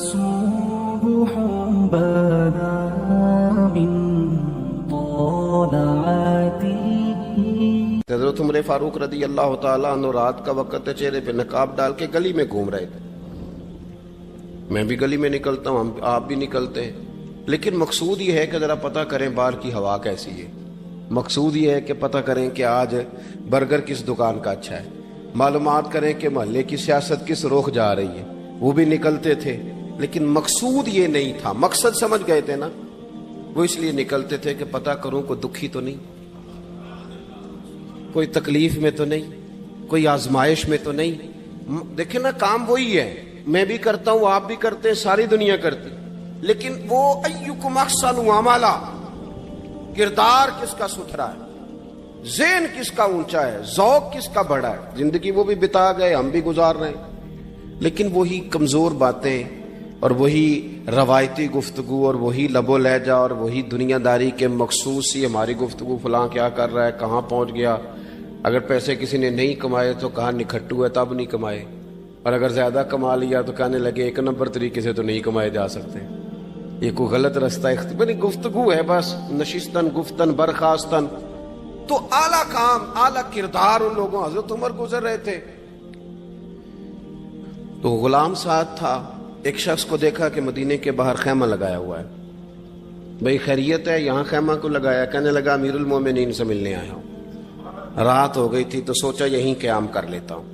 صبح بدا من طلعته. حضرت عمر فاروق رضی اللہ تعالیٰ عنہ رات کا وقت چہرے پہ نقاب ڈال کے گلی میں گھوم رہے تھے. میں بھی گلی میں نکلتا ہوں, آپ بھی نکلتے ہیں, لیکن مقصود یہ ہے کہ ذرا پتہ کریں باہر کی ہوا کیسی ہے. مقصود یہ ہے کہ پتہ کریں کہ آج برگر کس دکان کا اچھا ہے, معلومات کریں کہ محلے کی سیاست کس رخ جا رہی ہے. وہ بھی نکلتے تھے, لیکن مقصود یہ نہیں تھا. مقصد سمجھ گئے تھے نا, وہ اس لیے نکلتے تھے کہ پتہ کروں کوئی دکھی تو نہیں, کوئی تکلیف میں تو نہیں, کوئی آزمائش میں تو نہیں. دیکھیں نا, کام وہی ہے, میں بھی کرتا ہوں, آپ بھی کرتے ہیں, ساری دنیا کرتی, لیکن وہ ایکم احسن عملا, کردار کس کا ستھرا ہے, ذہن کس کا اونچا ہے, ذوق کس کا بڑا ہے. زندگی وہ بھی بتا گئے, ہم بھی گزار رہے ہیں, لیکن وہی کمزور باتیں اور وہی روایتی گفتگو اور وہی لب و لہجہ اور وہی دنیا داری کے مخصوص سی ہماری گفتگو, فلاں کیا کر رہا ہے, کہاں پہنچ گیا. اگر پیسے کسی نے نہیں کمائے تو کہاں نکھٹو ہے تب نہیں کمائے, اور اگر زیادہ کما لیا تو کہنے لگے ایک نمبر طریقے سے تو نہیں کمائے جا سکتے, یہ کوئی غلط رستہ گفتگو ہے بس, نشستن گفتن برخاستن. تو اعلیٰ کام, اعلیٰ کردار ان لوگوں. حضرت عمر گزر رہے تھے تو غلام ساتھ تھا. ایک شخص کو دیکھا کہ مدینے کے باہر خیمہ لگایا ہوا ہے. بھئی خیریت ہے, یہاں خیمہ کو لگایا؟ کہنے لگا امیر المومنین سے ملنے آیا ہوں, رات ہو گئی تھی تو سوچا یہیں قیام کر لیتا ہوں,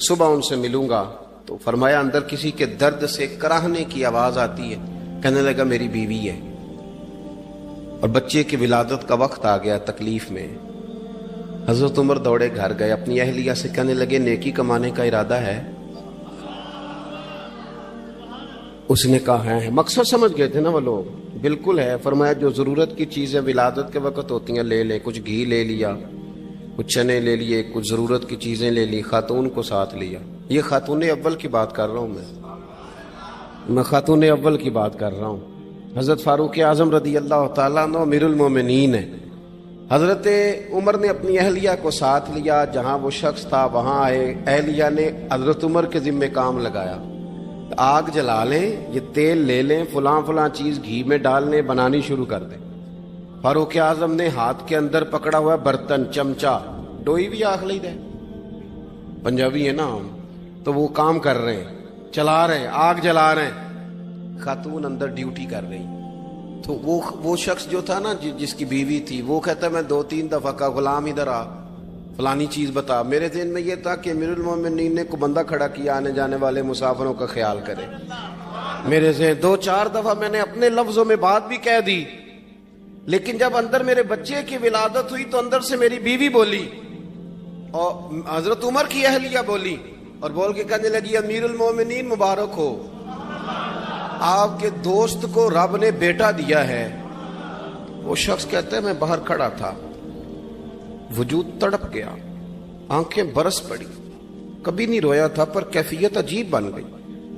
صبح ان سے ملوں گا. تو فرمایا اندر کسی کے درد سے کراہنے کی آواز آتی ہے. کہنے لگا میری بیوی ہے اور بچے کی ولادت کا وقت آ گیا, تکلیف میں. حضرت عمر دوڑے گھر گئے, اپنی اہلیہ سے کہنے لگے نیکی کمانے کا ارادہ ہے؟ اس نے کہا ہے. مقصد سمجھ گئے تھے نا وہ لوگ, بالکل ہے. فرمایا جو ضرورت کی چیزیں ولادت کے وقت ہوتی ہیں لے لیں. کچھ گھی لے لیا, کچھ چنے لے لیے, کچھ ضرورت کی چیزیں لے لی, خاتون کو ساتھ لیا. یہ خاتون اول کی بات کر رہا ہوں, میں خاتون اول کی بات کر رہا ہوں. حضرت فاروق اعظم رضی اللہ تعالیٰ عنہ امیر المومنین ہے. حضرت عمر نے اپنی اہلیہ کو ساتھ لیا, جہاں وہ شخص تھا وہاں آئے. اہلیہ نے حضرت عمر کے ذمہ کام لگایا, آگ جلا لیں, یہ تیل لے لیں, فلاں فلاں چیز گھی میں ڈال لیں, بنانی شروع کر دیں. فاروق اعظم نے ہاتھ کے اندر پکڑا ہوا برتن, چمچہ, ڈوئی بھی آخ لی دے, پنجابی ہے نا ہم, تو وہ کام کر رہے ہیں, چلا رہے ہیں, آگ جلا رہے ہیں. خاتون اندر ڈیوٹی کر رہی. تو وہ شخص جو تھا نا جس کی بیوی تھی, وہ کہتا ہے میں 2-3 دفعہ کا غلام ادھر آ, فلانی چیز بتا. میرے ذہن میں یہ تھا کہ امیر المومنین نے کو بندہ کھڑا کیا آنے جانے والے مسافروں کا خیال کرے. میرے ذہن 2-4 دفعہ میں نے اپنے لفظوں میں بات بھی کہہ دی, لیکن جب اندر میرے بچے کی ولادت ہوئی تو اندر سے میری بیوی بولی اور حضرت عمر کی اہلیہ بولی, اور بول کے کہنے لگی امیر المومنین مبارک ہو, آپ کے دوست کو رب نے بیٹا دیا ہے. وہ شخص کہتا ہے میں باہر کھڑا تھا, وجود تڑپ گیا, آنکھیں برس پڑی, کبھی نہیں رویا تھا پر کیفیت عجیب بن گئی.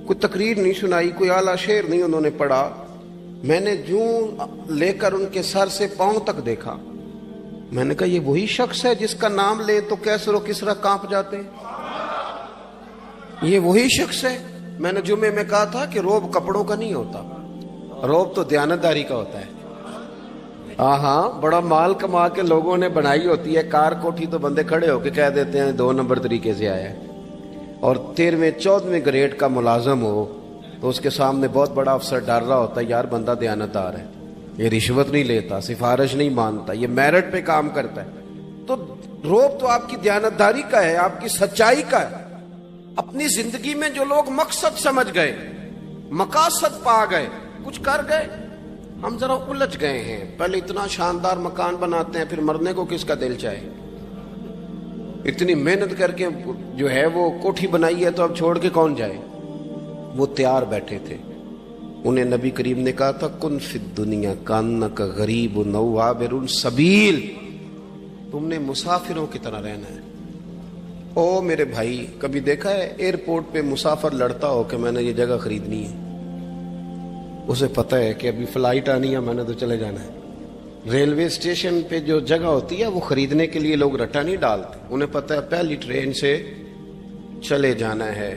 کوئی تقریر نہیں سنائی, کوئی اعلیٰ شعر نہیں انہوں نے پڑھا. میں نے جوں لے کر ان کے سر سے پاؤں تک دیکھا. میں نے کہا یہ وہی شخص ہے جس کا نام لے تو کیسر و کسرا کانپ جاتے ہیں, یہ وہی شخص ہے. میں نے جمعے میں کہا تھا کہ روب کپڑوں کا نہیں ہوتا, روب تو دیانتداری کا ہوتا ہے. ہاں, بڑا مال کما کے لوگوں نے بنائی ہوتی ہے, کار کوٹھی تو بندے کھڑے ہو کے کہہ دیتے ہیں 2 نمبر طریقے سے آیا ہے. اور 13ویں-14ویں گریڈ کا ملازم ہو تو اس کے سامنے بہت بڑا افسر ڈر رہا ہوتا ہے, یار بندہ دیانتدار ہے, یہ رشوت نہیں لیتا, سفارش نہیں مانتا, یہ میرٹ پہ کام کرتا ہے. تو روب تو آپ کی دیانتداری کا ہے, آپ کی سچائی کا ہے. اپنی زندگی میں جو لوگ مقصد سمجھ گئے, مقاصد پا گئے, کچھ کر گئے, ہم ذرا الجھ گئے ہیں. پہلے اتنا شاندار مکان بناتے ہیں, پھر مرنے کو کس کا دل چاہے. اتنی محنت کر کے جو ہے وہ کوٹھی بنائی ہے تو اب چھوڑ کے کون جائے. وہ تیار بیٹھے تھے, انہیں نبی کریم نے کہا تھا کن فی الدنیا کانک غریب نو عابر السبیل, تم نے مسافروں کی طرح رہنا ہے. او میرے بھائی, کبھی دیکھا ہے ایئرپورٹ پہ مسافر لڑتا ہو کہ میں نے یہ جگہ خریدنی ہے؟ اسے پتہ ہے کہ ابھی فلائٹ آنی ہے, میں نے تو چلے جانا ہے. ریلوے اسٹیشن پہ جو جگہ ہوتی ہے وہ خریدنے کے لیے لوگ رٹا نہیں ڈالتے, انہیں پتہ ہے پہلی ٹرین سے چلے جانا ہے.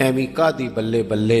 ਐਵੇਂ ਕਾਦੀ ਬੱਲੇ ਬੱਲੇ,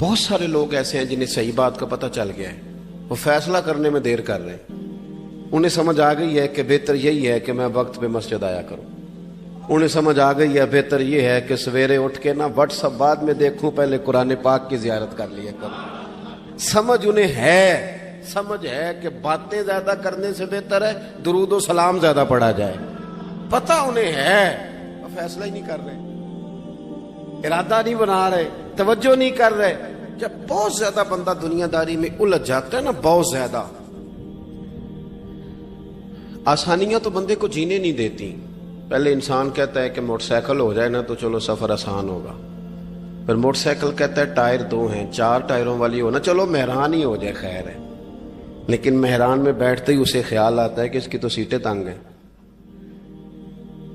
بہت سارے لوگ ایسے ہیں جنہیں صحیح بات کا پتہ چل گیا ہے، وہ فیصلہ کرنے میں دیر کر رہے ہیں، انہیں سمجھ آ گئی ہے کہ بہتر یہی ہے کہ میں وقت پہ مسجد آیا کروں، انہیں سمجھ آ گئی ہے بہتر یہ ہے کہ سویرے اٹھ کے واٹس ایپ بعد میں دیکھوں، پہلے قرآن پاک کی زیارت کر لیا کروں۔ سمجھ انہیں ہے کہ باتیں زیادہ کرنے سے بہتر ہے درود و سلام زیادہ پڑھا جائے، پتہ انہیں ہے، وہ فیصلہ ہی نہیں کر رہے، ارادہ نہیں بنا رہے، توجہ نہیں کر رہے۔ جب بہت زیادہ بندہ دنیا داری میں الجھ جاتا ہے نا، بہت زیادہ، آسانیاں تو بندے کو جینے نہیں دیتی۔ پہلے انسان کہتا ہے کہ موٹر سائیکل ہو جائے نا تو چلو سفر آسان ہوگا، پھر موٹر سائیکل کہتا ہے ٹائر 2 ہیں، 4 ٹائروں والی ہونا، چلو مہران ہی ہو جائے خیر ہے، لیکن مہران میں بیٹھتے ہی اسے خیال آتا ہے کہ اس کی تو سیٹیں تنگ ہیں،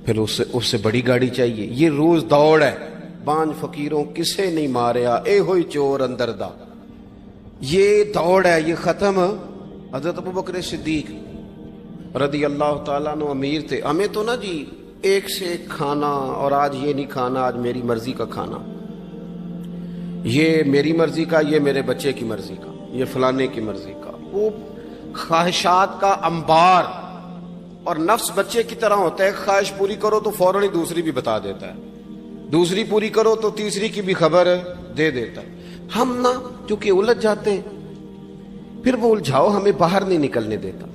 پھر اس سے بڑی گاڑی چاہیے۔ یہ روز دوڑ ہے، بانج فقیروں کسے نہیں ماریا، اے ہوئی چور اندر دا، یہ دوڑ ہے، یہ ختم۔ حضرت ابوبکر صدیق رضی اللہ تعالیٰ عنہ امیر تھے، ہمیں تو نا جی ایک سے ایک کھانا، اور آج یہ نہیں کھانا، آج میری مرضی کا کھانا، یہ میری مرضی کا، یہ میرے بچے کی مرضی کا، یہ فلانے کی مرضی کا، وہ خواہشات کا انبار، اور نفس بچے کی طرح ہوتا ہے، خواہش پوری کرو تو فوراً ہی دوسری بھی بتا دیتا ہے، دوسری پوری کرو تو تیسری کی بھی خبر دے دیتا ہے۔ ہم نا چونکہ الجھ جاتے ہیں، پھر وہ الجھاؤ ہمیں باہر نہیں نکلنے دیتا۔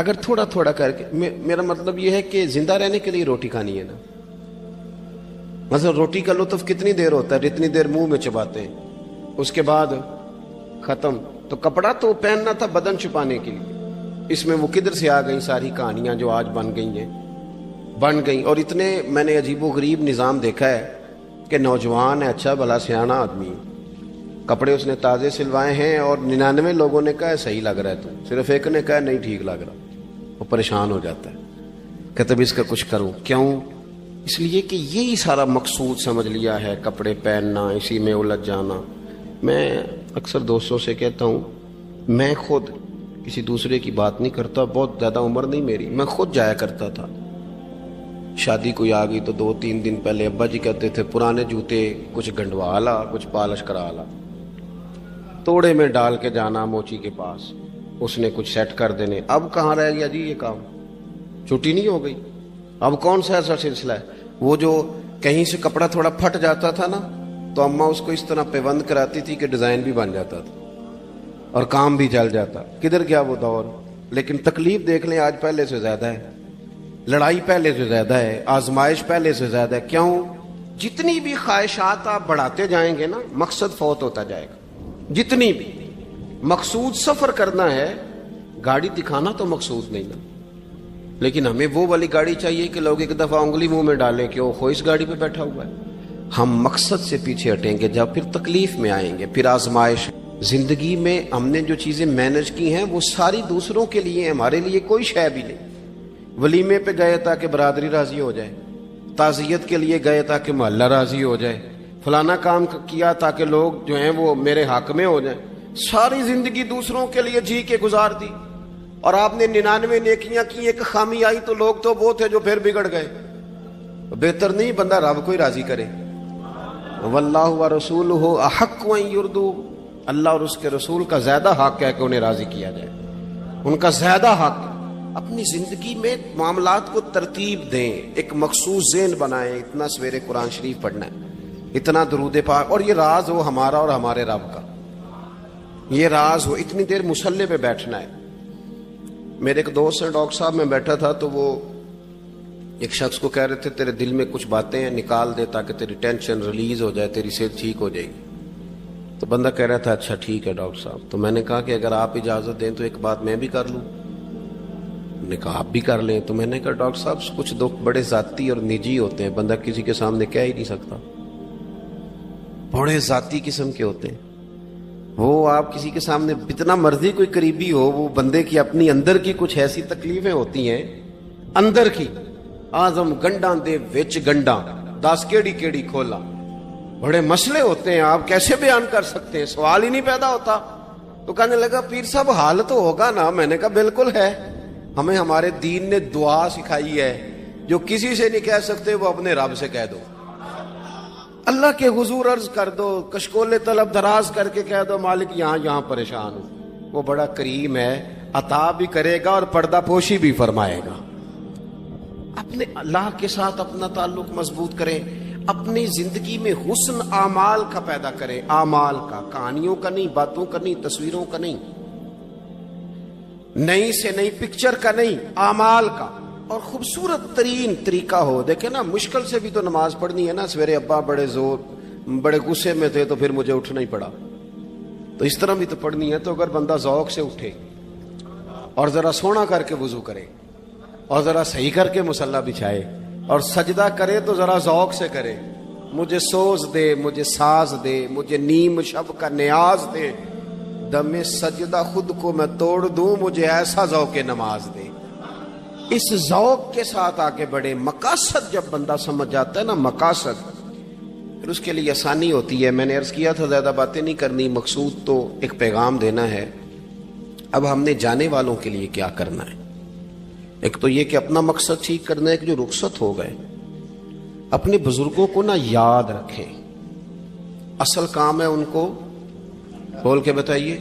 اگر تھوڑا تھوڑا کر کے، میرا مطلب یہ ہے کہ زندہ رہنے کے لیے روٹی کھانی ہے نا، مثلا روٹی کا لطف کتنی دیر ہوتا ہے، جتنی دیر منہ میں چباتے ہیں، اس کے بعد ختم۔ تو کپڑا تو پہننا تھا بدن چھپانے کے لیے، اس میں وہ کدھر سے آ گئی ساری کہانیاں جو آج بن گئیں۔ اور اتنے میں نے عجیب و غریب نظام دیکھا ہے کہ نوجوان ہے، اچھا بھلا سیاںا آدمی، کپڑے اس نے تازے سلوائے ہیں، اور 99 لوگوں نے کہا ہے صحیح لگ رہا ہے، تو صرف ایک نے کہا ہے نہیں ٹھیک لگ رہا، وہ پریشان ہو جاتا ہے، کہتا ہے اس کا کچھ کروں۔ کیوں؟ اس لیے کہ یہی سارا مقصود سمجھ لیا ہے، کپڑے پہننا، اسی میں الجھ جانا۔ میں اکثر دوستوں سے کہتا ہوں، میں خود کسی دوسرے کی بات نہیں کرتا، بہت زیادہ عمر نہیں میری، میں خود جایا کرتا تھا، شادی کوئی آ گئی تو 2-3 دن پہلے ابا جی کہتے تھے پرانے جوتے کچھ گنڈوا لا، کچھ پالش کرا لا، توڑے میں ڈال کے جانا موچی کے پاس، اس نے کچھ سیٹ کر دینے۔ اب کہاں رہ گیا جی یہ کام، چھٹی نہیں ہو گئی، اب کون سا ایسا سلسلہ ہے؟ وہ جو کہیں سے کپڑا تھوڑا پھٹ جاتا تھا نا تو اماں اس کو اس طرح پیوند کراتی تھی کہ ڈیزائن بھی بن جاتا تھا اور کام بھی چل جاتا۔ کدھر گیا وہ دور؟ لیکن تکلیف دیکھ لیں آج پہلے سے زیادہ ہے، لڑائی پہلے سے زیادہ ہے، آزمائش پہلے سے زیادہ ہے۔ کیوں؟ جتنی بھی خواہشات آپ بڑھاتے جائیں گے نا، مقصد فوت ہوتا جائے گا۔ جتنی بھی مقصود سفر کرنا ہے، گاڑی دکھانا تو مقصود نہیں نا، لیکن ہمیں وہ والی گاڑی چاہیے کہ لوگ ایک دفعہ انگلی منہ میں ڈالیں کہ وہ اس گاڑی پہ بیٹھا ہوا ہے۔ ہم مقصد سے پیچھے ہٹیں گے جب پھر تکلیف میں آئیں گے، پھر آزمائش۔ زندگی میں ہم نے جو چیزیں مینج کی ہیں وہ ساری دوسروں کے لیے، ہمارے لیے کوئی شے بھی نہیں۔ ولیمے پہ گئے تاکہ برادری راضی ہو جائے، تعزیت کے لیے گئے تاکہ محلہ راضی ہو جائے، فلانا کام کیا تاکہ لوگ جو ہیں وہ میرے حق میں ہو جائیں۔ ساری زندگی دوسروں کے لیے جی کے گزار دی، اور آپ نے 99 نیکیاں کی، ایک خامی آئی تو لوگ تو وہ تھے جو پھر بگڑ گئے۔ بہتر نہیں بندہ رب کو ہی راضی کرے۔ واللہ ورسولہ احق ان یرضوا، اللہ اور اس کے رسول کا زیادہ حق ہے کہ انہیں راضی کیا جائے، ان کا زیادہ حق۔ اپنی زندگی میں معاملات کو ترتیب دیں، ایک مخصوص ذہن بنائیں، اتنا سویرے قرآن شریف پڑھنا ہے، اتنا درود پاک، اور یہ راز ہو ہمارا اور ہمارے رب کا، یہ راز ہو، اتنی دیر مصلی پہ بیٹھنا ہے۔ میرے ایک دوست ہیں ڈاکٹر صاحب، میں بیٹھا تھا تو وہ ایک شخص کو کہہ رہے تھے تیرے دل میں کچھ باتیں ہیں نکال دے تاکہ تیری ٹینشن ریلیز ہو جائے، تیری صحت ٹھیک ہو جائے گی۔ تو بندہ کہہ رہا تھا اچھا ٹھیک ہے ڈاکٹر صاحب۔ تو میں نے کہا کہ اگر آپ اجازت دیں تو ایک بات میں بھی کر لوں؟ نے کہا آپ بھی کر لیں۔ تو میں نے کہا ڈاکٹر صاحب کچھ دکھ بڑے ذاتی اور نجی ہوتے ہیں، بندہ کسی کے سامنے کہہ ہی نہیں سکتا، بڑے ذاتی قسم کے ہوتے ہیں، وہ آپ کسی کے سامنے جتنا مرضی کوئی قریبی ہو، وہ بندے کی اپنی اندر کی کچھ ایسی تکلیفیں ہوتی ہیں اندر کی، آزم گنڈاں دے وچ گنڈاں دس کیڑی کھولا، بڑے مسئلے ہوتے ہیں، آپ کیسے بیان کر سکتے ہیں، سوال ہی نہیں پیدا ہوتا۔ تو کہنے لگا پیر صاحب حال تو ہوگا نا؟ میں نے کہا بالکل ہے، ہمیں ہمارے دین نے دعا سکھائی ہے، جو کسی سے نہیں کہہ سکتے وہ اپنے رب سے کہہ دو۔ اللہ کے حضور عرض کر دو، کشکول طلب دراز کر کے کہہ دو مالک یہاں پریشان ہوں، وہ بڑا کریم ہے، عطا بھی کرے گا اور پردہ پوشی بھی فرمائے گا۔ اپنے اللہ کے ساتھ اپنا تعلق مضبوط کریں، اپنی زندگی میں حسن اعمال کا پیدا کریں، اعمال کا، کہانیوں کا نہیں، باتوں کا نہیں، تصویروں کا نہیں، نئی سے نئی پکچر کا نہیں، اعمال کا، اور خوبصورت ترین طریقہ ہو۔ دیکھیں نا، مشکل سے بھی تو نماز پڑھنی ہے نا، سویرے ابا بڑے غصے میں تھے تو پھر مجھے اٹھنا ہی پڑا، تو اس طرح بھی تو پڑھنی ہے۔ تو اگر بندہ ذوق سے اٹھے اور ذرا سونا کر کے وضو کرے اور ذرا صحیح کر کے مصلی بچھائے اور سجدہ کرے تو ذرا ذوق سے کرے، مجھے سوز دے، مجھے ساز دے، مجھے نیم شب کا نیاز دے، دم سجدہ خود کو میں توڑ دوں، مجھے ایسا ذوق نماز دے۔ اس ذوق کے ساتھ آگے بڑھے۔ مقاصد جب بندہ سمجھ جاتا ہے نا، مقاصد، پھر اس کے لیے آسانی ہوتی ہے۔ میں نے عرض کیا تھا زیادہ باتیں نہیں کرنی، مقصود تو ایک پیغام دینا ہے۔ اب ہم نے جانے والوں کے لیے کیا کرنا ہے؟ ایک تو یہ کہ اپنا مقصد ٹھیک کرنا ہے کہ جو رخصت ہو گئے اپنے بزرگوں کو نا یاد رکھیں، اصل کام ہے ان کو بول کے بتائیے۔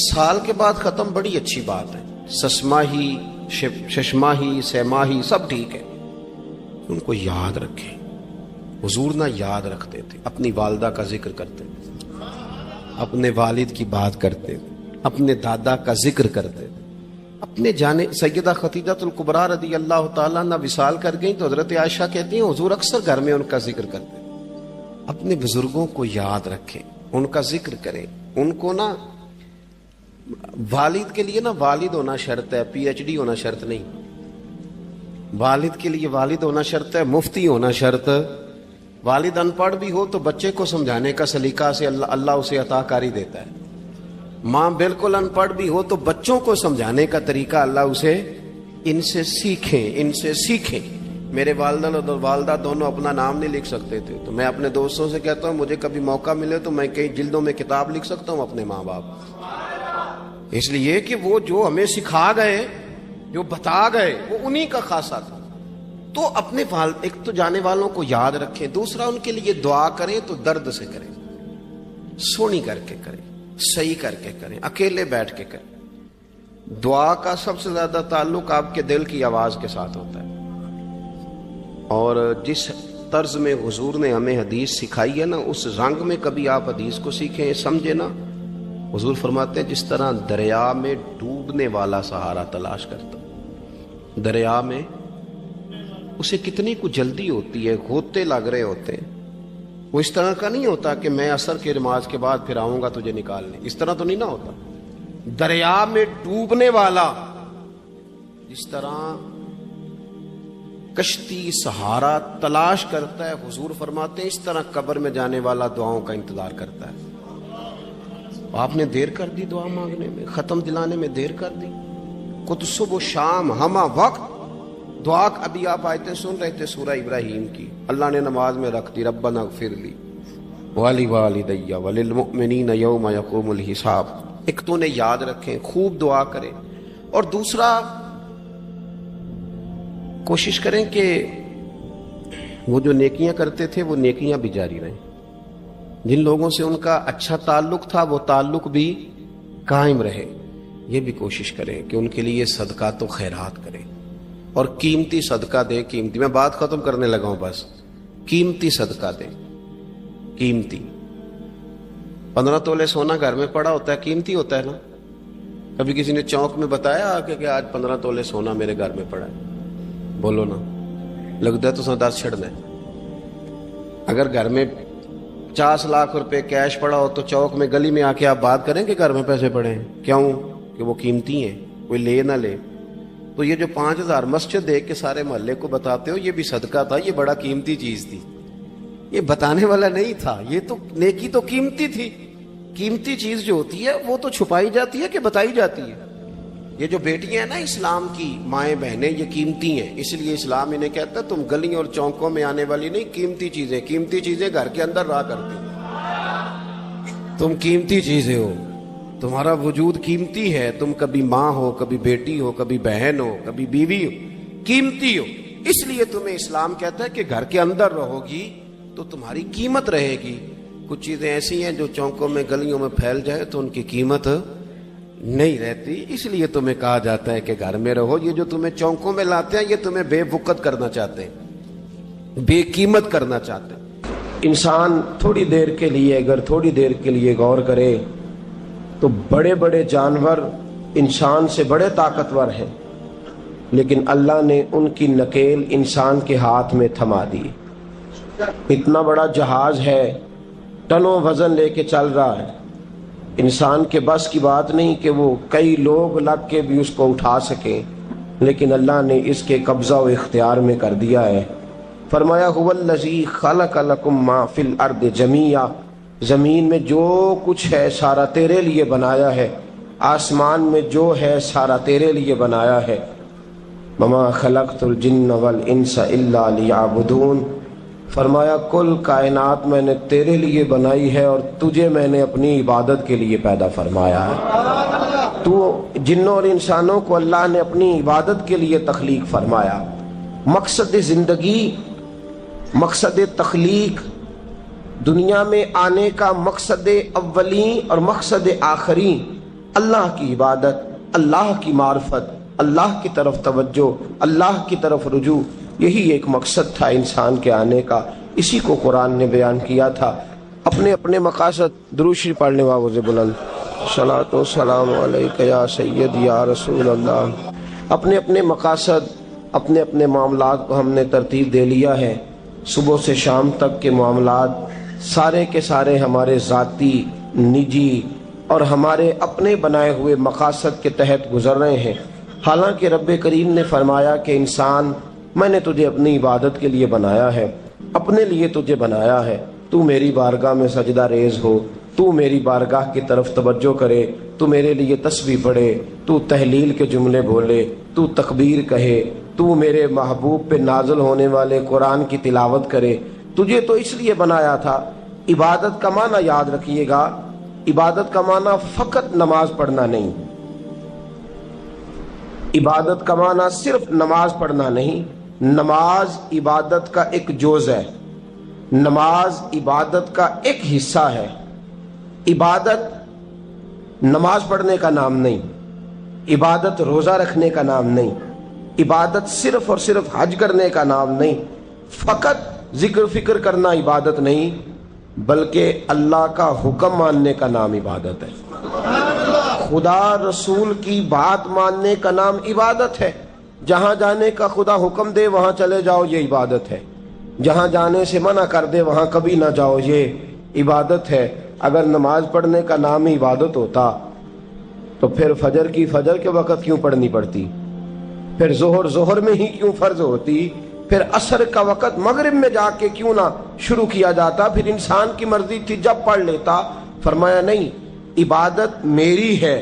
سال کے بعد ختم بڑی اچھی بات ہے، سسماہی ششماہی سیماہی سب ٹھیک ہے، ان کو یاد رکھیں۔ حضور نہ یاد رکھتے تھے، اپنی والدہ کا ذکر کرتے تھے، اپنے والد کی بات کرتے تھے، اپنے دادا کا ذکر کرتے تھے، اپنے جانے سیدہ خدیجہ الکبریٰ رضی اللہ تعالیٰ عنہ وصال کر گئیں تو حضرت عائشہ کہتی ہیں حضور اکثر گھر میں ان کا ذکر کرتے ہیں۔ اپنے بزرگوں کو یاد رکھیں، ان کا ذکر کریں، ان کو نا، والد کے لیے نا والد ہونا شرط ہے، پی ایچ ڈی ہونا شرط نہیں۔ والد کے لیے والد ہونا شرط ہے، مفتی ہونا شرط۔ والد ان پڑھ بھی ہو تو بچے کو سمجھانے کا سلیقہ سے اللہ اسے عطا کاری دیتا ہے۔ ماں بالکل ان پڑھ بھی ہو تو بچوں کو سمجھانے کا طریقہ اللہ اسے ان سے سیکھیں۔ میرے والدہ اور والدہ دونوں اپنا نام نہیں لکھ سکتے تھے، تو میں اپنے دوستوں سے کہتا ہوں مجھے کبھی موقع ملے تو میں کئی جلدوں میں کتاب لکھ سکتا ہوں اپنے ماں باپ، اس لیے کہ وہ جو ہمیں سکھا گئے، جو بتا گئے، وہ انہی کا خاصہ تھا۔ تو اپنے ایک تو جانے والوں کو یاد رکھیں، دوسرا ان کے لیے دعا کریں تو درد سے کریں، سونی کر کے کریں، صحیح کر کے کریں، اکیلے بیٹھ کے کریں۔ دعا کا سب سے زیادہ تعلق آپ کے دل کی آواز کے ساتھ ہوتا ہے، اور جس طرز میں حضور نے ہمیں حدیث سکھائی ہے نا، اس رنگ میں کبھی آپ حدیث کو سیکھیں، سمجھے نا۔ حضور فرماتے ہیں جس طرح دریا میں ڈوبنے والا سہارا تلاش کرتا، دریا میں اسے کتنی کو جلدی ہوتی ہے، ہوتے لگ رہے ہوتے ہیں، وہ اس طرح کا نہیں ہوتا کہ میں عصر کی نماز کے بعد پھر آؤں گا تجھے نکالنے، اس طرح تو نہیں نہ ہوتا۔ دریا میں ڈوبنے والا جس طرح کشتی سہارا تلاش کرتا ہے، حضور فرماتے ہیں اس طرح قبر میں جانے والا دعاؤں کا انتظار کرتا ہے۔ آپ نے دیر کر دی دعا مانگنے میں، ختم دلانے میں دیر کر دی، کچھ صبح و شام ہمہ وقت دعا۔ ابھی آپ آیتیں سن رہے تھے سورہ ابراہیم کی، اللہ نے نماز میں رکھ دی، ربنا اغفر لی ولی وللمؤمنین یوم یقوم الحساب۔ ایک تو انہیں یاد رکھیں، خوب دعا کریں، اور دوسرا کوشش کریں کہ وہ جو نیکیاں کرتے تھے وہ نیکیاں بھی جاری رہیں، جن لوگوں سے ان کا اچھا تعلق تھا وہ تعلق بھی قائم رہے۔ یہ بھی کوشش کریں کہ ان کے لیے صدقات و خیرات کریں، اور قیمتی صدقہ دیں۔ قیمتی، میں بات ختم کرنے لگا ہوں، بس قیمتی صدقہ دیں، قیمتی۔ 15 تولے سونا گھر میں پڑا ہوتا ہے، قیمتی ہوتا ہے نا۔ کبھی کسی نے چوک میں بتایا کہ آج 15 تولے سونا میرے گھر میں پڑا ہے؟ بولو نا، لگتا ہے تو سردار چھڑنا ہے۔ اگر گھر میں 50 لاکھ روپے کیش پڑا ہو تو چوک میں گلی میں آ کے آپ بات کریں کہ گھر میں پیسے پڑے ہیں، کیوں؟ کہ وہ قیمتی ہیں، کوئی لے نہ لے۔ تو یہ جو 5000 مسجد دیکھ کے سارے محلے کو بتاتے ہو یہ بھی صدقہ تھا، یہ بڑا قیمتی چیز تھی، یہ بتانے والا نہیں تھا، یہ تو نیکی تو قیمتی تھی۔ قیمتی چیز جو ہوتی ہے وہ تو چھپائی جاتی ہے کہ بتائی جاتی ہے۔ یہ جو بیٹیاں ہیں نا اسلام کی، مائیں بہنیں، یہ قیمتی ہیں، اس لیے اسلام انہیں کہتا ہے تم گلیوں اور چوکوں میں آنے والی نہیں، قیمتی چیزیں گھر کے اندر رہا کرتی، تم قیمتی چیزیں ہو، تمہارا وجود قیمتی ہے، تم کبھی ماں ہو، کبھی بیٹی ہو، کبھی بہن ہو، کبھی بیوی ہو، قیمتی ہو، اس لیے تمہیں اسلام کہتا ہے کہ گھر کے اندر رہو گی تو تمہاری قیمت رہے گی. کچھ چیزیں ایسی ہیں جو چوکوں میں گلیوں میں پھیل جائے تو ان کی قیمت نہیں رہتی. اس لیے تمہیں کہا جاتا ہے کہ گھر میں رہو. یہ جو تمہیں چوکوں میں لاتے ہیں یہ تمہیں بے وقت کرنا چاہتے ہیں, بے قیمت کرنا چاہتے ہیں. انسان تھوڑی دیر کے لیے, اگر تھوڑی دیر کے لیے غور کرے تو بڑے بڑے جانور انسان سے بڑے طاقتور ہیں, لیکن اللہ نے ان کی نکیل انسان کے ہاتھ میں تھما دی. اتنا بڑا جہاز ہے, ٹنوں وزن لے کے چل رہا ہے, انسان کے بس کی بات نہیں کہ وہ کئی لوگ لگ کے بھی اس کو اٹھا سکیں, لیکن اللہ نے اس کے قبضہ و اختیار میں کر دیا ہے. فرمایا هو الذی خلق لکم ما فی الارض جمیعا, زمین میں جو کچھ ہے سارا تیرے لیے بنایا ہے, آسمان میں جو ہے سارا تیرے لیے بنایا ہے. وما خلقت الجن والانس الا لیعبدون, فرمایا کل کائنات میں نے تیرے لیے بنائی ہے اور تجھے میں نے اپنی عبادت کے لیے پیدا فرمایا ہے. تو جنوں اور انسانوں کو اللہ نے اپنی عبادت کے لیے تخلیق فرمایا. مقصد زندگی, مقصد تخلیق, دنیا میں آنے کا مقصد اولین اور مقصد آخری اللہ کی عبادت, اللہ کی معرفت, اللہ کی طرف توجہ, اللہ کی طرف رجوع, یہی ایک مقصد تھا انسان کے آنے کا. اسی کو قرآن نے بیان کیا تھا. اپنے اپنے مقاصد, درود شریف پڑھنے والوں سے بلند صلاۃ و سلام علیک یا سید یا رسول اللہ. اپنے اپنے مقاصد, اپنے اپنے معاملات کو ہم نے ترتیب دے لیا ہے. صبح سے شام تک کے معاملات سارے کے سارے ہمارے ذاتی, نجی اور ہمارے اپنے بنائے ہوئے مقاصد کے تحت گزر رہے ہیں. حالانکہ رب کریم نے فرمایا کہ انسان میں نے تجھے اپنی عبادت کے لیے بنایا ہے, اپنے لیے تجھے بنایا ہے. تو میری بارگاہ میں سجدہ ریز ہو, تو میری بارگاہ کی طرف توجہ کرے, تو میرے لیے تسبیح پڑھے, تو تحلیل کے جملے بولے, تو تکبیر کہے, تو میرے محبوب پہ نازل ہونے والے قرآن کی تلاوت کرے. تجھے تو اس لیے بنایا تھا. عبادت کا معنی یاد رکھیے گا, عبادت کا معنی فقط نماز پڑھنا نہیں, عبادت کا معنی صرف نماز پڑھنا نہیں. نماز عبادت کا ایک جز ہے, نماز عبادت کا ایک حصہ ہے. عبادت نماز پڑھنے کا نام نہیں, عبادت روزہ رکھنے کا نام نہیں, عبادت صرف اور صرف حج کرنے کا نام نہیں, فقط ذکر فکر کرنا عبادت نہیں, بلکہ اللہ کا حکم ماننے کا نام عبادت ہے. خدا رسول کی بات ماننے کا نام عبادت ہے. جہاں جانے کا خدا حکم دے وہاں چلے جاؤ, یہ عبادت ہے. جہاں جانے سے منع کر دے وہاں کبھی نہ جاؤ, یہ عبادت ہے. اگر نماز پڑھنے کا نام ہی عبادت ہوتا تو پھر فجر کی فجر کے وقت کیوں پڑھنی پڑتی, پھر ظہر میں ہی کیوں فرض ہوتی, پھر عصر کا وقت مغرب میں جا کے کیوں نہ شروع کیا جاتا, پھر انسان کی مرضی تھی جب پڑھ لیتا. فرمایا نہیں, عبادت میری ہے,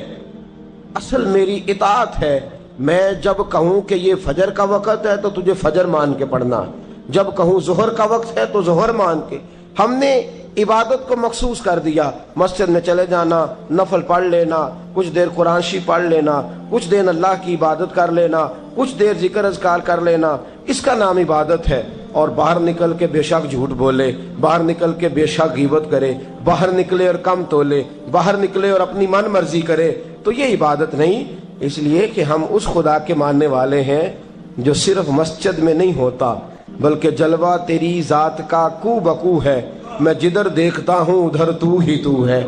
اصل میری اطاعت ہے. میں جب کہوں کہ یہ فجر کا وقت ہے تو تجھے فجر مان کے پڑھنا, جب کہوں ظہر کا وقت ہے تو ظہر مان کے. ہم نے عبادت کو مخصوص کر دیا. مسجد میں چلے جانا, نفل پڑھ لینا, کچھ دیر قرآن شریف پڑھ لینا, کچھ دیر اللہ کی عبادت کر لینا, کچھ دیر ذکر اذکار کر لینا, اس کا نام عبادت ہے. اور باہر نکل کے بے شک جھوٹ بولے, باہر نکل کے بے شک غیبت کرے, باہر نکلے اور کم تولے, باہر نکلے اور اپنی من مرضی کرے, تو یہ عبادت نہیں. اس لیے کہ ہم اس خدا کے ماننے والے ہیں جو صرف مسجد میں نہیں ہوتا بلکہ جلوہ تیری ذات کا کو بکو ہے. میں جدھر دیکھتا ہوں ادھر تو ہی تو ہے.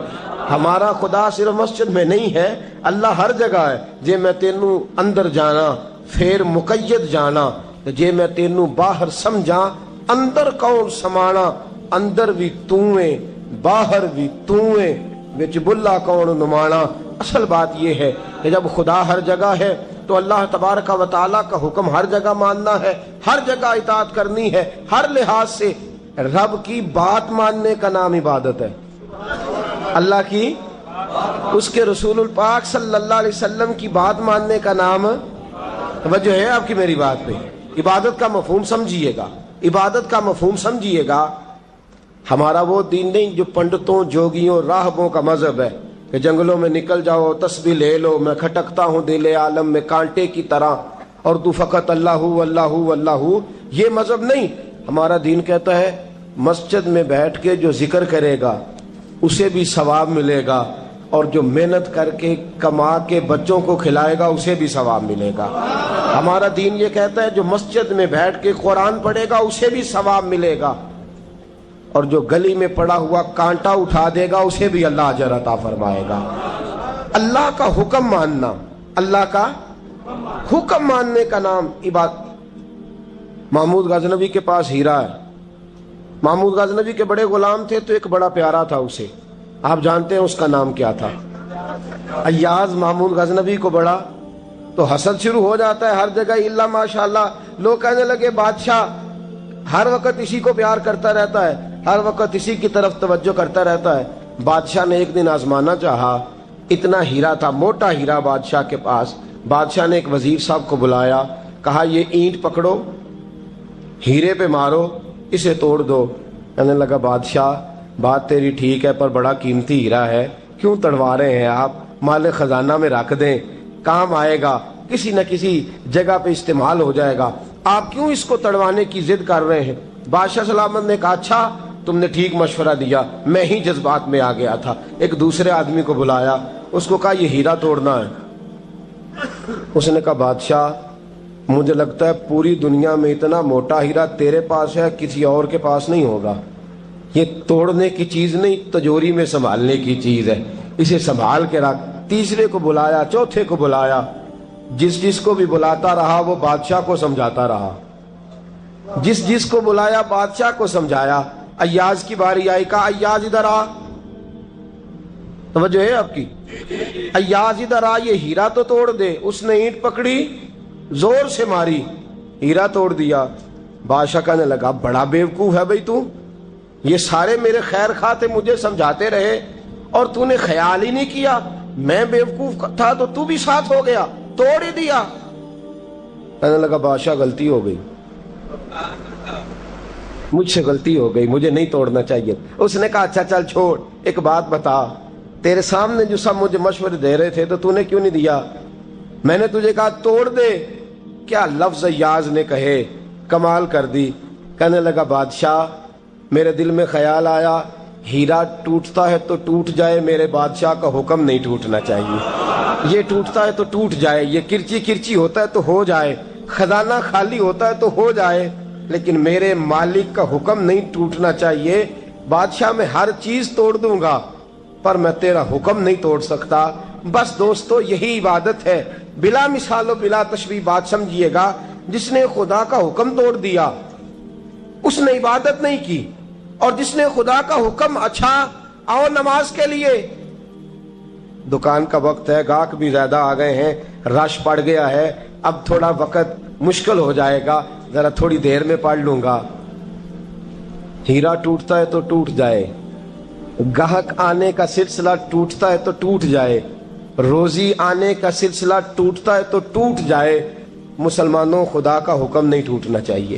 ہمارا خدا صرف مسجد میں نہیں ہے, اللہ ہر جگہ ہے. جے میں تینوں اندر جانا پھر مقید جانا, جے میں تینوں باہر سمجھا اندر کون سمانا. اندر بھی تویں باہر بھی تویں وچ بلا کون نمانا. اصل بات یہ ہے کہ جب خدا ہر جگہ ہے تو اللہ تبارک و تعالیٰ کا حکم ہر جگہ ماننا ہے, ہر جگہ اطاعت کرنی ہے, ہر لحاظ سے. رب کی بات ماننے کا نام عبادت ہے. اللہ کی, اس کے رسول الپاک صلی اللہ علیہ وسلم کی بات ماننے کا نام, توجہ ہے آپ کی میری بات پہ, عبادت کا مفہوم سمجھیے گا, عبادت کا مفہوم سمجھیے گا. ہمارا وہ دین نہیں جو پنڈتوں, جوگیوں, راہبوں کا مذہب ہے کہ جنگلوں میں نکل جاؤ, تسبیح لے لو, میں کھٹکتا ہوں دل عالم میں کانٹے کی طرح اور تو فقط اللہ اللہ اللہ. یہ مذہب نہیں. ہمارا دین کہتا ہے مسجد میں بیٹھ کے جو ذکر کرے گا اسے بھی ثواب ملے گا، اور جو محنت کر کے کما کے بچوں کو کھلائے گا اسے بھی ثواب ملے گا۔ ہمارا دین یہ کہتا ہے جو مسجد میں بیٹھ کے قرآن پڑھے گا اسے بھی ثواب ملے گا، اور جو گلی میں پڑا ہوا کانٹا اٹھا دے گا اسے بھی اللہ اجر عطا فرمائے گا۔ اللہ کا حکم ماننا، اللہ کا حکم ماننے کا نام عبادت۔ محمود غزنوی کے پاس ہیرا ہے، محمود غزنوی کے بڑے غلام تھے تو ایک بڑا پیارا تھا اسے، آپ جانتے ہیں اس کا نام کیا تھا؟ ایاز محمود غزنوی کو بڑا تو حسد شروع ہو جاتا ہے ہر جگہ، الا ماشاءاللہ لوگ کہنے لگے بادشاہ ہر وقت اسی کو پیار کرتا رہتا ہے، ہر وقت اسی کی طرف توجہ کرتا رہتا ہے۔ بادشاہ نے ایک دن آزمانا چاہا، اتنا ہیرا تھا، موٹا ہیرا بادشاہ کے پاس۔ بادشاہ نے ایک وزیر صاحب کو بلایا، کہا یہ اینٹ پکڑو، ہیرے پہ مارو، اسے توڑ دو۔ کہنے لگا بادشاہ بات تیری ٹھیک ہے پر بڑا قیمتی ہیرا ہے، کیوں تڑوا رہے ہیں آپ؟ مال خزانہ میں رکھ دیں، کام آئے گا، کسی نہ کسی جگہ پہ استعمال ہو جائے گا، آپ کیوں اس کو تڑوانے کی ضد کر رہے ہیں؟ بادشاہ سلامت نے کہا اچھا تم نے ٹھیک مشورہ دیا، میں ہی جذبات میں آ گیا تھا۔ ایک دوسرے آدمی کو بلایا، اس کو کہا یہ ہیرا توڑنا ہے۔ اس نے کہا بادشاہ مجھے لگتا ہے پوری دنیا میں اتنا موٹا ہیرا تیرے پاس ہے، کسی اور کے پاس نہیں ہوگا، یہ توڑنے کی چیز نہیں تجوری میں سنبھالنے کی چیز ہے، اسے سنبھال کے رکھ۔ تیسرے کو بلایا، چوتھے کو بلایا، جس کو بھی بلاتا رہا وہ بادشاہ کو سمجھاتا رہا، جس کو بلایا بادشاہ کو سمجھایا۔ ایاز کی باری آئی، کہا ایاز ادھر آ، توجہ ہے آپ کی؟ ایاز ادھر آ، یہ ہیرا تو توڑ دے۔ اس نے اینٹ پکڑی، زور سے ماری، ہیرا توڑ دیا۔ بادشاہ کہنے لگا بڑا بیوقوف ہے بھئی تو، یہ سارے میرے خیر خواہ تھے، مجھے سمجھاتے رہے اور تو نے خیال ہی نہیں کیا، میں بیوقوف تھا تو بھی ساتھ ہو گیا، توڑ ہی دیا۔ کہنے لگا بادشاہ غلطی ہو گئی، مجھ سے غلطی ہو گئی، مجھے نہیں توڑنا چاہیے۔ اس نے کہا اچھا چل چھوڑ، ایک بات بتا، تیرے سامنے جو سب مجھے مشورے دے رہے تھے تو نے کیوں نہیں دیا؟ میں نے تجھے کہا توڑ دے، کیا لفظ ایاز نے کہے، کمال کر دی۔ کہنے لگا بادشاہ میرے دل میں خیال آیا ہیرا ٹوٹتا ہے تو ٹوٹ جائے، میرے بادشاہ کا حکم نہیں ٹوٹنا چاہیے، یہ ٹوٹتا ہے تو ٹوٹ جائے، یہ کرچی کرچی ہوتا ہے تو ہو جائے، خزانہ خالی ہوتا ہے تو ہو جائے، لیکن میرے مالک کا حکم نہیں ٹوٹنا چاہیے۔ بادشاہ میں ہر چیز توڑ دوں گا پر میں تیرا حکم نہیں توڑ سکتا۔ بس دوستو یہی عبادت ہے، بلا مثال و بلا تشبیہ بات سمجھیے گا۔ جس نے خدا کا حکم توڑ دیا اس نے عبادت نہیں کی، اور جس نے خدا کا حکم اچھا آؤ نماز کے لیے، دکان کا وقت ہے، گاہک بھی زیادہ آ گئے ہیں، رش پڑ گیا ہے، اب تھوڑا وقت مشکل ہو جائے گا، ذرا تھوڑی دیر میں پڑھ لوں گا۔ ہیرا ٹوٹتا ہے تو ٹوٹ جائے، گاہک آنے کا سلسلہ ٹوٹتا ہے تو ٹوٹ جائے، روزی آنے کا سلسلہ ٹوٹتا ہے تو ٹوٹ جائے، مسلمانوں خدا کا حکم نہیں ٹوٹنا چاہیے،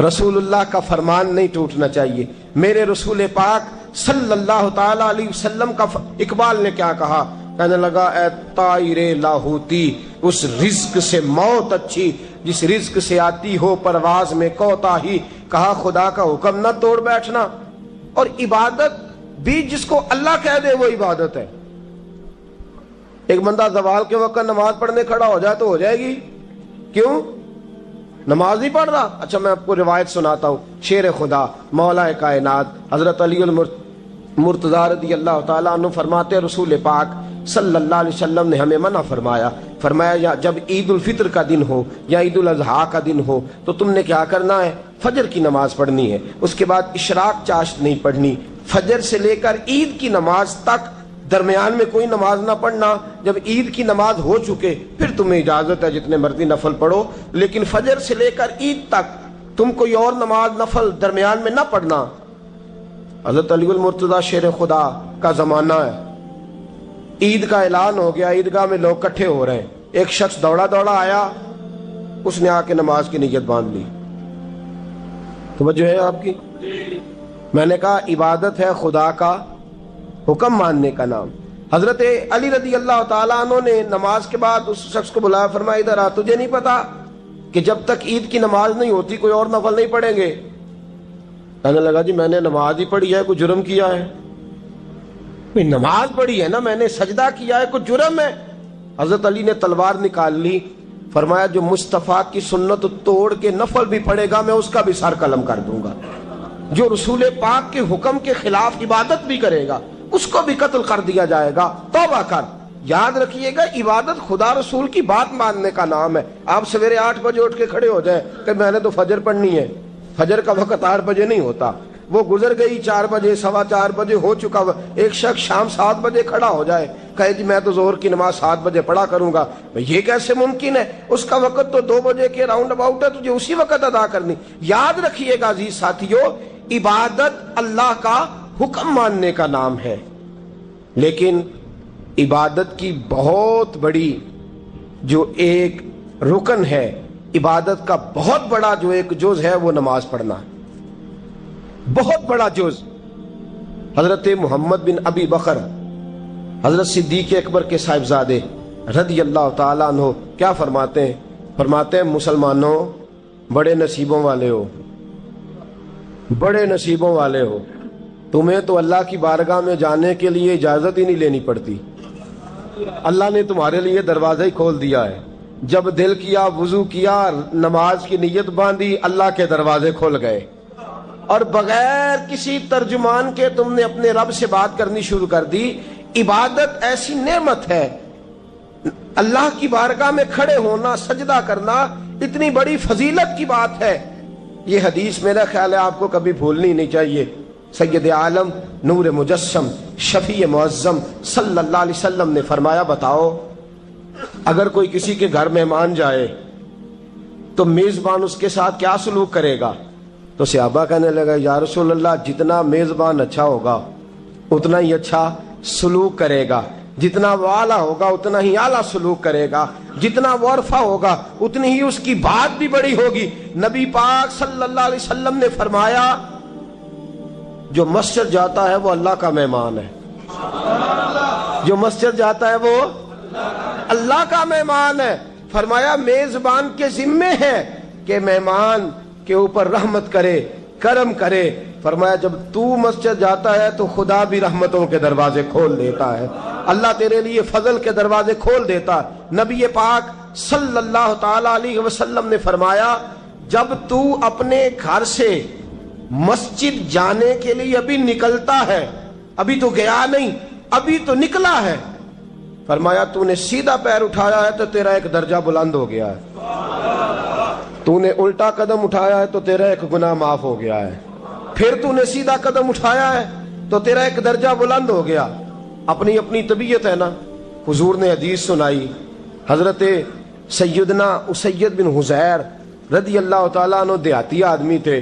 رسول اللہ کا فرمان نہیں ٹوٹنا چاہیے۔ میرے رسول پاک صلی اللہ تعالی علیہ وسلم کا اقبال نے کیا کہا؟ کہنے لگا اے طائر لاہوتی، اس رزق سے موت اچھی جس رزق سے آتی ہو پرواز میں کوتاہی۔ کہا خدا کا حکم نہ توڑ بیٹھنا، اور عبادت بھی جس کو اللہ کہہ دے وہ عبادت ہے۔ ایک بندہ زوال کے وقت نماز پڑھنے کھڑا ہو جائے تو ہو جائے گی، کیوں؟ نماز نہیں پڑھ رہا؟ اچھا میں آپ کو روایت سناتا ہوں، شیر خدا مولا کائنات حضرت علی المرتضی رضی اللہ تعالیٰ عنہ فرماتے رسول پاک صلی اللہ علیہ وسلم نے ہمیں منع فرمایا جب عید الفطر کا دن ہو یا عید الاضحیٰ کا دن ہو تو تم نے کیا کرنا ہے؟ فجر کی نماز پڑھنی ہے، اس کے بعد اشراق چاشت نہیں پڑھنی، فجر سے لے کر عید کی نماز تک درمیان میں کوئی نماز نہ پڑھنا۔ جب عید کی نماز ہو چکے پھر تمہیں اجازت ہے جتنے مرضی نفل پڑھو، لیکن فجر سے لے کر عید تک تم کوئی اور نماز نفل درمیان میں نہ پڑھنا۔ حضرت علی المرتضی شیر خدا کا زمانہ ہے، عید کا اعلان ہو گیا، عیدگاہ میں لوگ کٹھے ہو رہے ہیں، ایک شخص دوڑا آیا، اس نے آ کے نماز کی نیت باندھ لی۔ توجہ ہے آپ کی؟ میں نے کہا عبادت ہے خدا کا حکم ماننے کا نام۔ حضرت علی رضی اللہ تعالیٰ عنہ نے نماز کے بعد اس شخص کو بلایا، فرمایا ادھر آ، تجھے نہیں پتا کہ جب تک عید کی نماز نہیں ہوتی کوئی اور نفل نہیں پڑھیں گے؟ کہنے لگا جی میں نے نماز ہی پڑھی ہے، کوئی جرم کیا ہے؟ نماز پڑھی ہے نا، میں نے سجدہ کیا ہے، کوئی جرم ہے؟ حضرت علی نے تلوار نکال لی، فرمایا جو مصطفیٰ کی سنت توڑ کے نفل بھی پڑھے گا میں اس کا بھی سر قلم کر دوں گا، جو رسول پاک کے حکم کے خلاف عبادت بھی کرے گا اس کو بھی قتل کر دیا جائے گا، توبہ کر۔ یاد رکھیے گا، عبادت خدا رسول کی بات ماننے کا نام ہے۔ آپ سویرے 8 بجے اٹھ کے کھڑے ہو جائیں کہ میں نے تو فجر پڑھنی ہے، فجر کا وقت 8 بجے نہیں ہوتا، وہ گزر گئی 4 بجے، 4:15 بجے ہو چکا۔ ایک شخص شام 7 بجے کھڑا ہو جائے، کہے جی میں تو ظہر کی نماز 7 بجے پڑھا کروں گا، یہ کیسے ممکن ہے؟ اس کا وقت تو 2 بجے کے راؤنڈ اباؤٹ ہے، تجھے اسی وقت ادا کرنی۔ یاد رکھیے گا عزیز ساتھیو، عبادت اللہ کا حکم ماننے کا نام ہے، لیکن عبادت کی بہت بڑی جو ایک رکن ہے، عبادت کا بہت بڑا جو ایک جز ہے وہ نماز پڑھنا، بہت بڑا جز۔ حضرت محمد بن ابی بکر، حضرت صدیق اکبر کے صاحبزادے رضی اللہ تعالیٰ عنہ کیا فرماتے ہیں؟ فرماتے ہیں مسلمانوں بڑے نصیبوں والے ہو، بڑے نصیبوں والے ہو، تمہیں تو اللہ کی بارگاہ میں جانے کے لیے اجازت ہی نہیں لینی پڑتی، اللہ نے تمہارے لیے دروازہ ہی کھول دیا ہے۔ جب دل کیا، وضو کیا، نماز کی نیت باندھی، اللہ کے دروازے کھل گئے، اور بغیر کسی ترجمان کے تم نے اپنے رب سے بات کرنی شروع کر دی۔ عبادت ایسی نعمت ہے، اللہ کی بارگاہ میں کھڑے ہونا، سجدہ کرنا اتنی بڑی فضیلت کی بات ہے۔ یہ حدیث میرا خیال ہے آپ کو کبھی بھولنی نہیں چاہیے۔ سید عالم نور مجسم شفیع معظم صلی اللہ علیہ وسلم نے فرمایا، بتاؤ اگر کوئی کسی کے گھر مہمان جائے تو میزبان اس کے ساتھ کیا سلوک کرے گا؟ تو صحابہ کہنے لگا یا رسول اللہ جتنا میزبان اچھا ہوگا اتنا ہی اچھا سلوک کرے گا، جتنا وہ اعلیٰ ہوگا اتنا ہی اعلیٰ سلوک کرے گا، جتنا وہ عرفہ ہوگا اتنی ہی اس کی بات بھی بڑی ہوگی۔ نبی پاک صلی اللہ علیہ وسلم نے فرمایا جو مسجد جاتا ہے وہ اللہ کا مہمان ہے، جو مسجد جاتا ہے وہ اللہ کا مہمان ہے۔ فرمایا میزبان کے ذمے ہے کہ مہمان کے اوپر رحمت کرے، کرم کرے۔ فرمایا جب تو مسجد جاتا ہے تو خدا بھی رحمتوں کے دروازے کھول دیتا ہے، اللہ تیرے لیے فضل کے دروازے کھول دیتا ہے۔ نبی پاک صلی اللہ تعالی علیہ وسلم نے فرمایا جب تو اپنے گھر سے مسجد جانے کے لیے ابھی نکلتا ہے، ابھی تو گیا نہیں، ابھی تو نکلا ہے، فرمایا تو نے سیدھا پیر اٹھایا ہے تو تیرا ایک درجہ بلند ہو گیا ہے، تو نے الٹا قدم اٹھایا ہے تو تیرا ایک گناہ معاف ہو گیا ہے، پھر تو نے سیدھا قدم اٹھایا ہے تو تیرا ایک درجہ بلند ہو گیا۔ اپنی اپنی طبیعت ہے نا۔ حضور نے حدیث سنائی، حضرت سیدنا اسید بن حزیر رضی اللہ تعالیٰ عنہ دیہاتی آدمی تھے،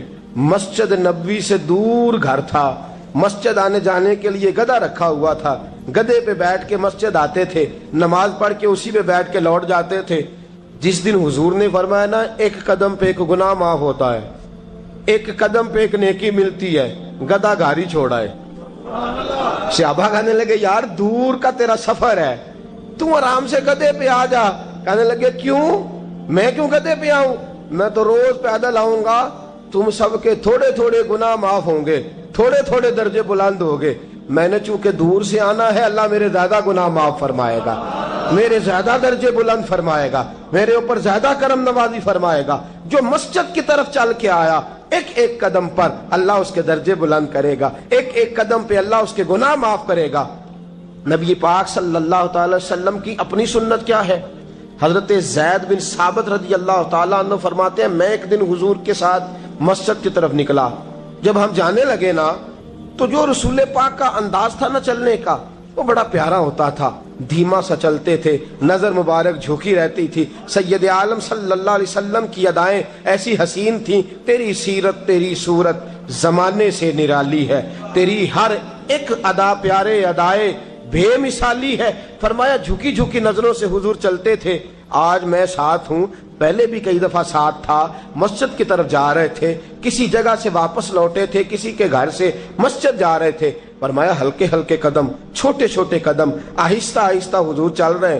مسجد نبوی سے دور گھر تھا، مسجد آنے جانے کے لیے گدھا رکھا ہوا تھا، گدھے پہ بیٹھ کے مسجد آتے تھے، نماز پڑھ کے اسی پہ بیٹھ کے لوٹ جاتے تھے۔ جس دن حضور نے فرمایا نا ایک قدم پہ ایک گناہ معاف ہوتا ہے، ایک قدم پہ ایک نیکی ملتی ہے، گدھا گھاری چھوڑا ہے۔ صحابہ کہنے لگے یار دور کا تیرا سفر ہے، تو آرام سے گدھے پہ آ جا۔ کہنے لگے کیوں؟ میں کیوں گدھے پہ آؤں؟ میں تو روز پیدل آؤں گا، تم سب کے تھوڑے تھوڑے گناہ معاف ہوں گے، تھوڑے تھوڑے درجے بلند ہوں گے۔ میں نے چونکہ دور سے آنا ہے، اللہ میرے زیادہ گناہ معاف فرمائے گا، میرے زیادہ درجے بلند فرمائے گا، میرے اوپر زیادہ کرم نوازی فرمائے گا۔ جو مسجد کی طرف چل کے آیا، ایک ایک قدم پر اللہ اس کے درجے بلند کرے گا، ایک ایک قدم پہ اللہ اس کے گناہ معاف کرے گا۔ نبی پاک صلی اللہ تعالی وسلم کی اپنی سنت کیا ہے؟ حضرت زید بن ثابت رضی اللہ تعالیٰ عنہ فرماتے ہیں میں ایک دن حضور کے ساتھ مسجد کی طرف نکلا، جب ہم جانے لگے نا تو جو رسول پاک کا انداز تھا نا چلنے کا وہ بڑا پیارا ہوتا تھا، دھیما سا چلتے تھے، نظر مبارک جھکی رہتی تھی۔ سید عالم صلی اللہ علیہ وسلم کی ادائیں ایسی حسین تھیں، تیری سیرت تیری صورت زمانے سے نرالی ہے، تیری ہر ایک ادا پیارے ادائے بے مثالی ہے۔ فرمایا جھکی جھکی نظروں سے حضور چلتے تھے۔ آج میں ساتھ ہوں، پہلے بھی کئی دفعہ ساتھ تھا، مسجد کی طرف جا رہے تھے، کسی جگہ سے واپس لوٹے تھے، کسی کے گھر سے مسجد جا رہے تھے۔ فرمایا ہلکے ہلکے قدم، چھوٹے چھوٹے قدم، آہستہ آہستہ حضور چل رہے ہیں۔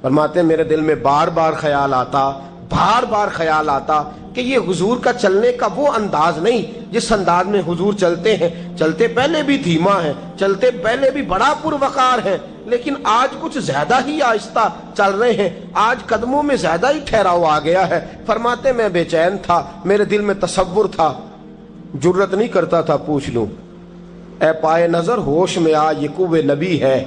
فرماتے ہیں میرے دل میں بار بار خیال آتا، بار بار خیال آتا کہ یہ حضور کا چلنے کا وہ انداز نہیں جس انداز میں حضور چلتے ہیں. چلتے پہلے بھی دھیما ہے, چلتے پہلے بھی بڑا پروقار ہے, لیکن آج کچھ زیادہ ہی آہستہ چل رہے ہیں, آج قدموں میں زیادہ ہی ٹھہراؤ آ گیا ہے. فرماتے میں بے چین تھا, میرے دل میں تصور تھا, جرت نہیں کرتا تھا پوچھ لوں اے پائے نظر ہوش میں آ یہ کوے نبی ہے,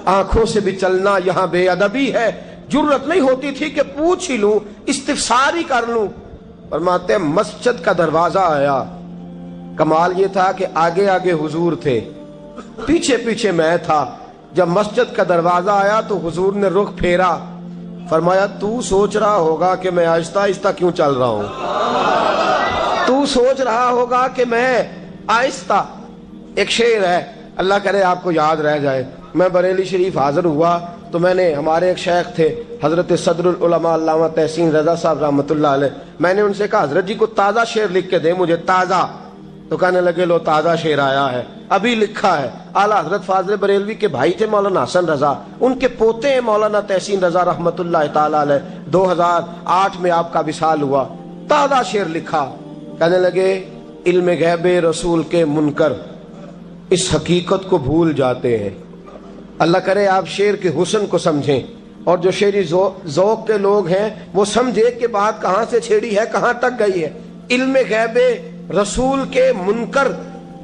آنکھوں سے بھی چلنا یہاں بے ادبی ہے. جرت نہیں ہوتی تھی کہ پوچھ ہی لوں, استفسار ہی کر لوں. فرماتے مسجد کا دروازہ آیا, کمال یہ تھا کہ آگے آگے حضور تھے, پیچھے پیچھے میں تھا. جب مسجد کا دروازہ آیا تو حضور نے رخ پھیرا, فرمایا تو سوچ رہا ہوگا کہ میں آہستہ آہستہ کیوں چل رہا ہوں, تو سوچ رہا ہوگا کہ میں آہستہ. ایک شعر ہے, اللہ کرے آپ کو یاد رہ جائے. میں بریلی شریف حاضر ہوا تو میں نے, ہمارے ایک شیخ تھے حضرت صدر العلماء علامہ تحسین رضا صاحب رحمۃ اللہ علیہ, میں نے ان سے کہا حضرت جی کو تازہ شعر لکھ کے دیں مجھے, تازہ. تو کہنے لگے لو تازہ شعر آیا ہے, ابھی لکھا ہے. اعلیٰ حضرت فاضل بریلوی کے بھائی تھے مولانا حسن رضا, ان کے پوتے ہیں مولانا تحسین رضا رحمۃ اللہ تعالی علیہ. 2008 میں آپ کا وصال ہوا, تازہ شعر لکھا. کہنے لگے علم غیب رسول کے منکر اس حقیقت کو بھول جاتے ہیں. اللہ کرے آپ شعر کے حسن کو سمجھیں, اور جو شعری ذوق کے لوگ ہیں وہ سمجھے کہ بات کہاں سے چھیڑی ہے, کہاں تک گئی ہے. علم غیب رسول کے منکر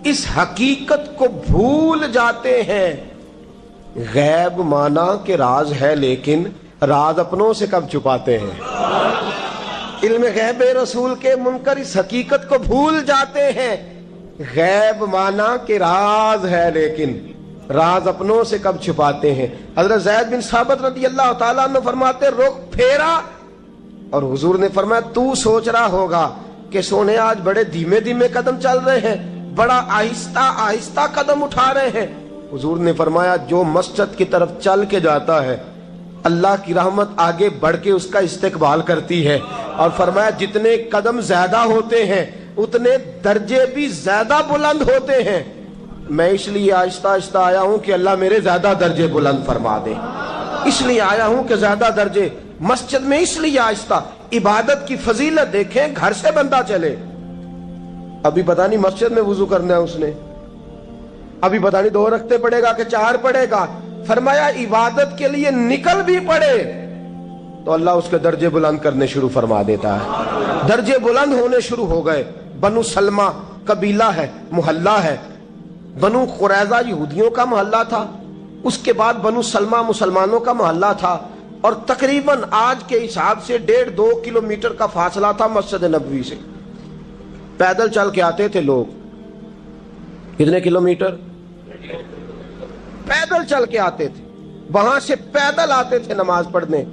اس حقیقت کو بھول جاتے ہیں. غیب مانا کہ راز ہے لیکن راز اپنوں سے کب چھپاتے ہیں. علم غیب رسول کے منکر اس حقیقت کو بھول جاتے ہیں. غیب مانا کہ راز ہے لیکن راز اپنوں سے کب چھپاتے ہیں. حضرت زید بن ثابت رضی اللہ تعالیٰ عنہ فرماتے رخ پھیرا اور حضور نے فرمایا تو سوچ رہا ہوگا کہ سونے آج بڑے دھیمے دھیمے قدم چل رہے ہیں, بڑا آہستہ آہستہ قدم اٹھا رہے ہیں. حضور نے فرمایا جو مسجد کی طرف چل کے جاتا ہے اللہ کی رحمت آگے بڑھ کے اس کا استقبال کرتی ہے. اور فرمایا جتنے قدم زیادہ ہوتے ہیں اتنے درجے بھی زیادہ بلند ہوتے ہیں. میں اس لیے آہستہ آہستہ آیا ہوں کہ اللہ میرے زیادہ درجے بلند فرما دے, اس لیے آیا ہوں کہ زیادہ درجے. مسجد میں اس لیے آہستہ, عبادت کی فضیلت دیکھیں, گھر سے بندہ چلے, ابھی پتہ نہیں مسجد میں وضو کرنا ہے اس نے, ابھی پتہ نہیں 2 رکعتیں پڑھے گا کہ 4 پڑھے گا. فرمایا عبادت کے لیے نکل بھی پڑے تو اللہ اس کے درجے بلند کرنے شروع فرما دیتا ہے. درجے بلند ہونے شروع ہو گئے. بنو سلمہ قبیلہ ہے, محلہ ہے. بنو قریظہ یہودیوں کا محلہ تھا, اس کے بعد بنو سلمہ مسلمانوں کا محلہ تھا, اور تقریباً آج کے حساب سے 1.5-2 کلومیٹر کا فاصلہ تھا مسجد نبوی سے. پیدل چل کے آتے تھے لوگ. کتنے کلومیٹر پیدل چل کے آتے تھے, وہاں سے پیدل آتے تھے نماز پڑھنے.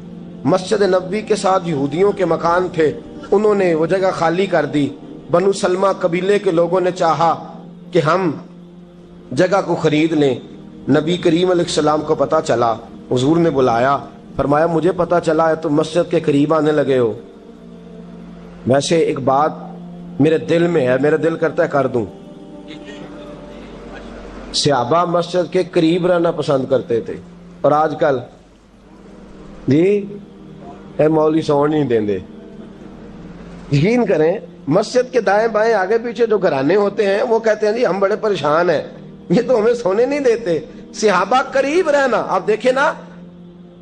مسجد نبوی کے ساتھ یہودیوں کے مکان تھے, انہوں نے وہ جگہ خالی کر دی. بنو سلمہ قبیلے کے لوگوں نے چاہا کہ ہم جگہ کو خرید لیں. نبی کریم علیہ السلام کو پتا چلا, حضور نے بلایا, فرمایا مجھے پتا چلا ہے تو مسجد کے قریب آنے لگے ہو, ویسے ایک بات میرے دل میں ہے, میرا دل کرتا ہے کر دوں. صحابہ مسجد کے قریب رہنا پسند کرتے تھے, اور آج کل جی اے مولوی سون نہیں دیں دے. یقین کریں مسجد کے دائیں بائیں آگے پیچھے جو گھرانے ہوتے ہیں وہ کہتے ہیں جی ہم بڑے پریشان ہیں, یہ تو ہمیں سونے نہیں دیتے. صحابہ قریب رہنا. آپ دیکھیں نا,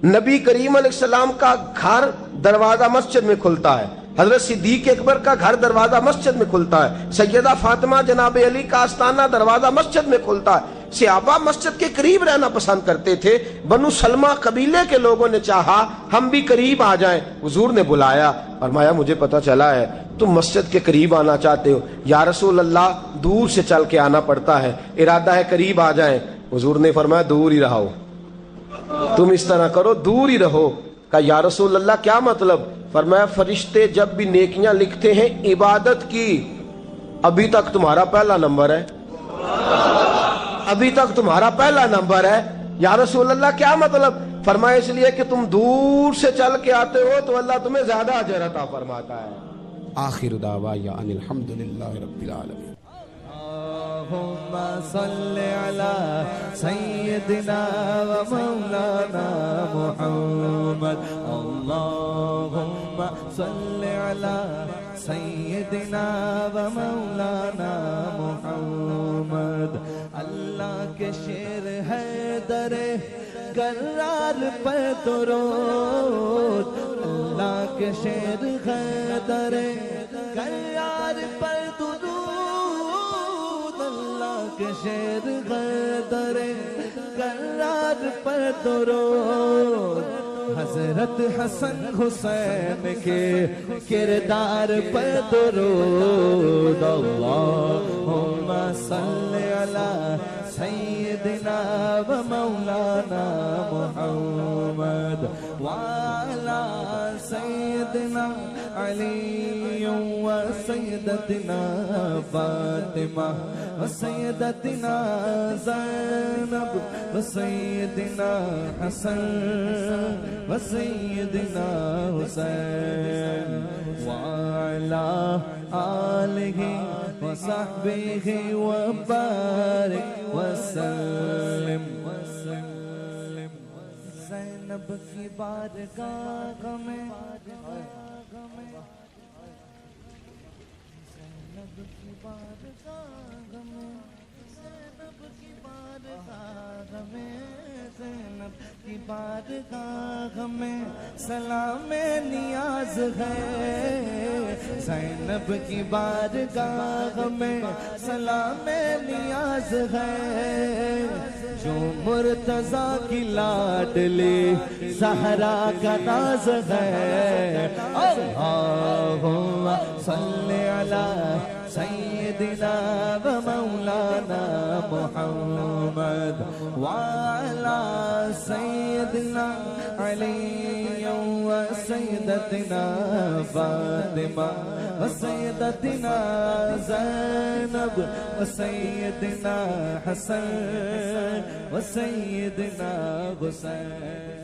نبی کریم علیہ السلام کا گھر دروازہ مسجد میں کھلتا ہے, حضرت صدیق اکبر کا گھر دروازہ مسجد میں کھلتا ہے, سیدہ فاطمہ جناب علی کا آستانہ دروازہ مسجد میں کھلتا ہے. صحابہ مسجد کے قریب رہنا پسند کرتے تھے. بنو سلمہ قبیلے کے لوگوں نے چاہا ہم بھی قریب آ جائیں. حضور نے بلایا, فرمایا مجھے پتا چلا ہے تم مسجد کے قریب آنا چاہتے ہو. یا رسول اللہ دور سے چل کے آنا پڑتا ہے, ارادہ ہے قریب آ جائیں. حضور نے فرمایا دور ہی رہو, تم اس طرح کرو دور ہی رہو. کہا یا رسول اللہ کیا مطلب؟ فرمایا فرشتے جب بھی نیکیاں لکھتے ہیں عبادت کی, ابھی تک تمہارا پہلا نمبر ہے, ابھی تک تمہارا پہلا نمبر ہے. یا رسول اللہ کیا مطلب؟ فرمایا اس لیے کہ تم دور سے چل کے آتے ہو تو اللہ تمہیں زیادہ اجر عطا فرماتا ہے. آخر دعوانا ان الحمدللہ رب العالمین. اللهم صل على سيدنا ومولانا محمد. اللهم صل على سیدنا و مولانا محمد. اللہ کے شیر حیدر کرار پر درود. اللہ کے شیر حیدر کرار پر درود. اللہ کے شیر حیدر کرار پر درود. حضرت حسن حسین کے کردار پر درود. اللہم صلی علی سیدنا و مولانا محمد وعلی سیدنا علی و سیدتنا فاطمہ و سیدتنا زینب و سیدنا حسن و سیدنا حسین وعلی آلہ و صحبہ و بارک وسلم. زینب کی بارگاہ میں زینب کی بارگاہ میں زینب کی بارگاہ میں زینب کی بارگاہ میں سلام نیاز ہے. زینب کی بارگاہ میں سلام نیاز ہے. جو مرتضیٰ کی لاڈلی زہرا کا ناز ہے. اللہم صلی علی سیدنا و مولانا محمد وعلی سیدنا علی و سیدتنا فاطمہ و سیدتنا زینب و سیدنا حسن و سیدنا حسین.